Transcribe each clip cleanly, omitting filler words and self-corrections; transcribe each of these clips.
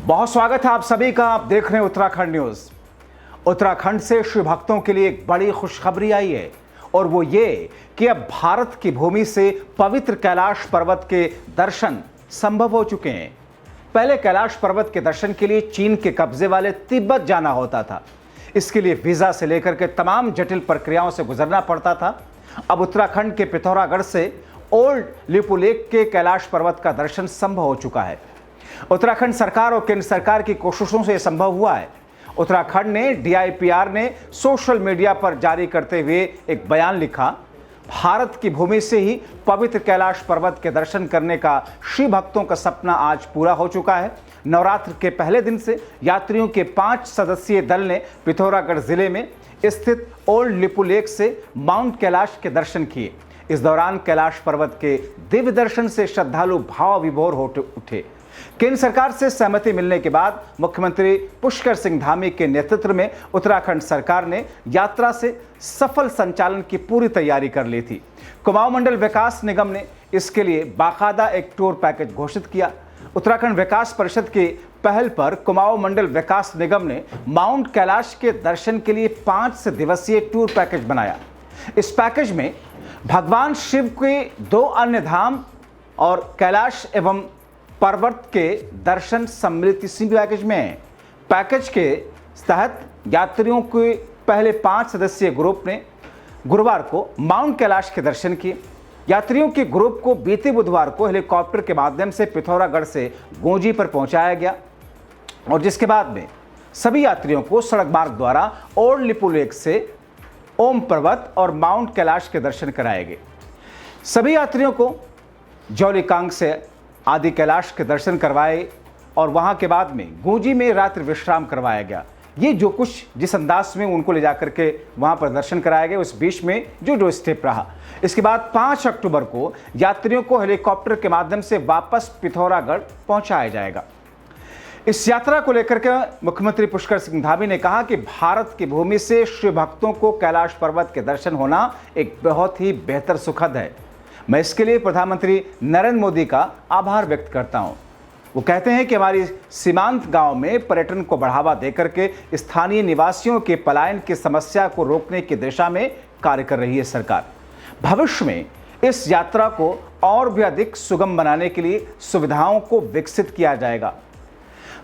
बहुत स्वागत है आप सभी का। आप देख रहे हैं उत्तराखंड न्यूज। उत्तराखंड से शिव भक्तों के लिए एक बड़ी खुशखबरी आई है और वो ये कि अब भारत की भूमि से पवित्र कैलाश पर्वत के दर्शन संभव हो चुके हैं। पहले कैलाश पर्वत के दर्शन के लिए चीन के कब्जे वाले तिब्बत जाना होता था। इसके लिए वीजा से लेकर के तमाम जटिल प्रक्रियाओं से गुजरना पड़ता था। अब उत्तराखंड के पिथौरागढ़ से ओल्ड लिपुलेख के कैलाश पर्वत का दर्शन संभव हो चुका है। उत्तराखंड सरकार और केंद्र सरकार की कोशिशों से यह संभव हुआ है। उत्तराखंड ने DIPR ने सोशल मीडिया पर जारी करते हुए एक बयान लिखा, भारत की भूमि से ही पवित्र कैलाश पर्वत के दर्शन करने का शिव भक्तों का सपना आज पूरा हो चुका है। नवरात्र के पहले दिन से यात्रियों के 5 सदस्यीय दल ने पिथौरागढ़ जिले में स्थित ओल्ड लिपुलेख से माउंट कैलाश के दर्शन किए। इस दौरान कैलाश पर्वत के दिव्य दर्शन से श्रद्धालु भाव विभोर हो उठे। केंद्र सरकार से सहमति मिलने के बाद मुख्यमंत्री पुष्कर सिंह धामी के नेतृत्व में उत्तराखंड सरकार ने यात्रा से सफल संचालन की पूरी तैयारी कर ली थी। कुमाऊं मंडल विकास निगम ने इसके लिए बाकायदा एक टूर पैकेज घोषित किया। उत्तराखंड विकास परिषद की पहल पर कुमाऊं मंडल विकास निगम ने माउंट कैलाश के दर्शन के लिए 5 दिवसीय टूर पैकेज बनाया। इस पैकेज में भगवान शिव के 2 अन्य धाम और कैलाश एवं पर्वत के दर्शन सम्मिलित इसी पैकेज में है। पैकेज के तहत यात्रियों के पहले 5 सदस्यीय ग्रुप ने गुरुवार को माउंट कैलाश के दर्शन किए। यात्रियों के ग्रुप को बीते बुधवार को हेलीकॉप्टर के माध्यम से पिथौरागढ़ से गोंजी पर पहुंचाया गया और जिसके बाद में सभी यात्रियों को सड़क मार्ग द्वारा ओल्ड लिपुलेख से ओम पर्वत और माउंट कैलाश के दर्शन कराए गए। सभी यात्रियों को जौलीकांग से आदि कैलाश के दर्शन करवाए और वहां के बाद में गोंजी में रात्रि विश्राम करवाया गया। ये जो कुछ जिस अंदाज में उनको ले जाकर के वहां पर दर्शन कराया गया, उस बीच में जो स्टेप रहा। इसके बाद 5 अक्टूबर को यात्रियों को हेलीकॉप्टर के माध्यम से वापस पिथौरागढ़ पहुंचाया जाएगा। इस यात्रा को लेकर के मुख्यमंत्री पुष्कर सिंह धामी ने कहा कि भारत की भूमि से शिव भक्तों को कैलाश पर्वत के दर्शन होना एक बहुत ही बेहतर सुखद है। मैं इसके लिए प्रधानमंत्री नरेंद्र मोदी का आभार व्यक्त करता हूं। वो कहते हैं कि हमारी सीमांत गांव में पर्यटन को बढ़ावा देकर के स्थानीय निवासियों के पलायन की समस्या को रोकने की दिशा में कार्य कर रही है सरकार। भविष्य में इस यात्रा को और भी अधिक सुगम बनाने के लिए सुविधाओं को विकसित किया जाएगा।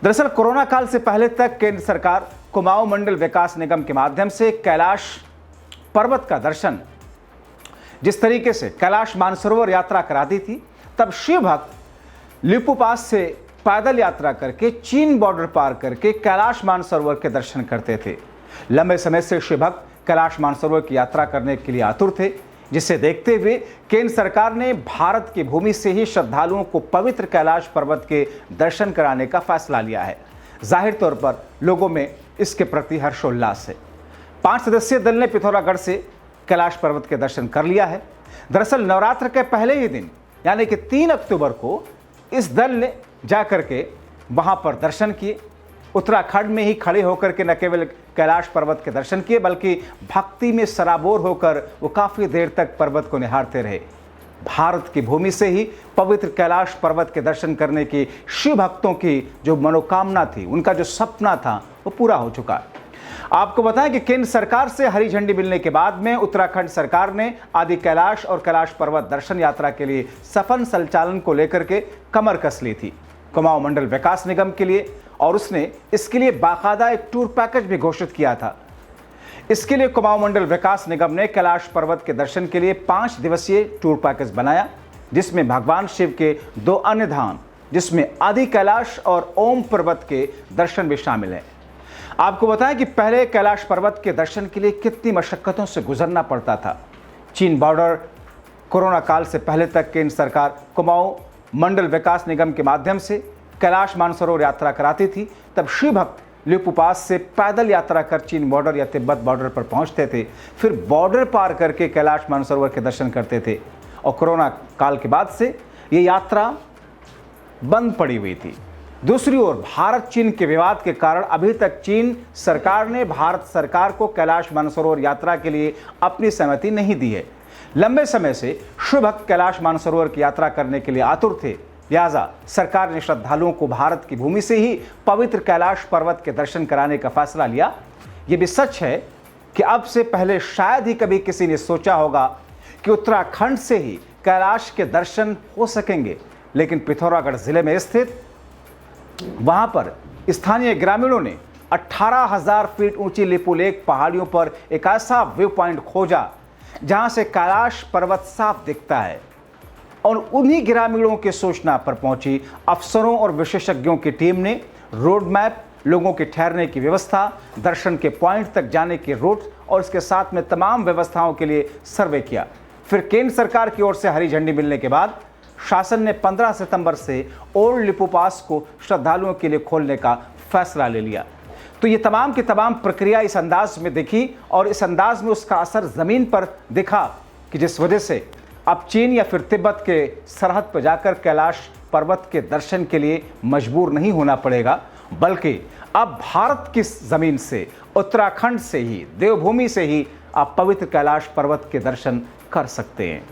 दरअसल कोरोना काल से पहले तक केंद्र सरकार कुमाऊं मंडल विकास निगम के माध्यम से कैलाश पर्वत का दर्शन जिस तरीके से कैलाश मानसरोवर यात्रा कराती थी, तब शिव भक्त लिपू पास से पैदल यात्रा करके चीन बॉर्डर पार करके कैलाश मानसरोवर के दर्शन करते थे। लंबे समय से शिव भक्त कैलाश मानसरोवर की यात्रा करने के लिए आतुर थे, जिसे देखते हुए केंद्र सरकार ने भारत की भूमि से ही श्रद्धालुओं को पवित्र कैलाश पर्वत के दर्शन कराने का फैसला लिया है। जाहिर तौर पर लोगों में इसके प्रति हर्षोल्लास है। 5 सदस्यीय दल ने पिथौरागढ़ से कैलाश पर्वत के दर्शन कर लिया है। दरअसल नवरात्र के पहले ही दिन यानी कि 3 अक्टूबर को इस दल ने जाकर के वहां पर दर्शन किए। उत्तराखंड में ही खड़े होकर के न केवल कैलाश पर्वत के दर्शन किए बल्कि भक्ति में सराबोर होकर वो काफी देर तक पर्वत को निहारते रहे। भारत की भूमि से ही पवित्र कैलाश पर्वत के दर्शन करने की शिव भक्तों की जो मनोकामना थी, उनका जो सपना था, वो पूरा हो चुका है। आपको बताएं कि केंद्र सरकार से हरी झंडी मिलने के बाद में उत्तराखंड सरकार ने आदि कैलाश और कैलाश पर्वत दर्शन यात्रा के लिए सफल संचालन को लेकर के कमर कस ली थी कुमाऊं मंडल विकास निगम के लिए, और उसने इसके लिए बाकायदा एक टूर पैकेज भी घोषित किया था। इसके लिए कुमाऊं मंडल विकास निगम ने कैलाश पर्वत के दर्शन के लिए 5 दिवसीय टूर पैकेज बनाया, जिसमें भगवान शिव के 2 अन्य धाम जिसमें आदि कैलाश और ओम पर्वत के दर्शन भी शामिल हैं। आपको बताएं कि पहले कैलाश पर्वत के दर्शन के लिए कितनी मशक्कतों से गुजरना पड़ता था। चीन बॉर्डर कोरोना काल से पहले तक केंद्र सरकार कुमाऊं मंडल विकास निगम के माध्यम से कैलाश मानसरोवर यात्रा कराती थी। तब शिव भक्त लिपू पास से पैदल यात्रा कर चीन बॉर्डर या तिब्बत बॉर्डर पर पहुंचते थे, फिर बॉर्डर पार करके कैलाश मानसरोवर के दर्शन करते थे। और कोरोना काल के बाद से ये यात्रा बंद पड़ी हुई थी। दूसरी ओर भारत चीन के विवाद के कारण अभी तक चीन सरकार ने भारत सरकार को कैलाश मानसरोवर यात्रा के लिए अपनी सहमति नहीं दी है। लंबे समय से शिव भक्त कैलाश मानसरोवर की यात्रा करने के लिए आतुर थे, लिहाजा सरकार ने श्रद्धालुओं को भारत की भूमि से ही पवित्र कैलाश पर्वत के दर्शन कराने का फैसला लिया। यह भी सच है कि अब से पहले शायद ही कभी किसी ने सोचा होगा कि उत्तराखंड से ही कैलाश के दर्शन हो सकेंगे, लेकिन पिथौरागढ़ जिले में स्थित वहां पर स्थानीय ग्रामीणों ने 18,000 फीट ऊंची लिपुलेख पहाड़ियों पर एक ऐसा व्यू पॉइंट खोजा जहां से कैलाश पर्वत साफ दिखता है। और उन्हीं ग्रामीणों के सूचना पर पहुंची अफसरों और विशेषज्ञों की टीम ने रोड मैप, लोगों के ठहरने की व्यवस्था, दर्शन के पॉइंट तक जाने के रूट और इसके साथ में तमाम व्यवस्थाओं के लिए सर्वे किया। फिर केंद्र सरकार की ओर से हरी झंडी मिलने के बाद शासन ने 15 सितंबर से ओल्ड लिपू पास को श्रद्धालुओं के लिए खोलने का फैसला ले लिया। तो ये तमाम की तमाम प्रक्रिया इस अंदाज में दिखी और इस अंदाज में उसका असर ज़मीन पर दिखा कि जिस वजह से अब चीन या फिर तिब्बत के सरहद पर जाकर कैलाश पर्वत के दर्शन के लिए मजबूर नहीं होना पड़ेगा, बल्कि अब भारत की ज़मीन से, उत्तराखंड से ही, देवभूमि से ही आप पवित्र कैलाश पर्वत के दर्शन कर सकते हैं।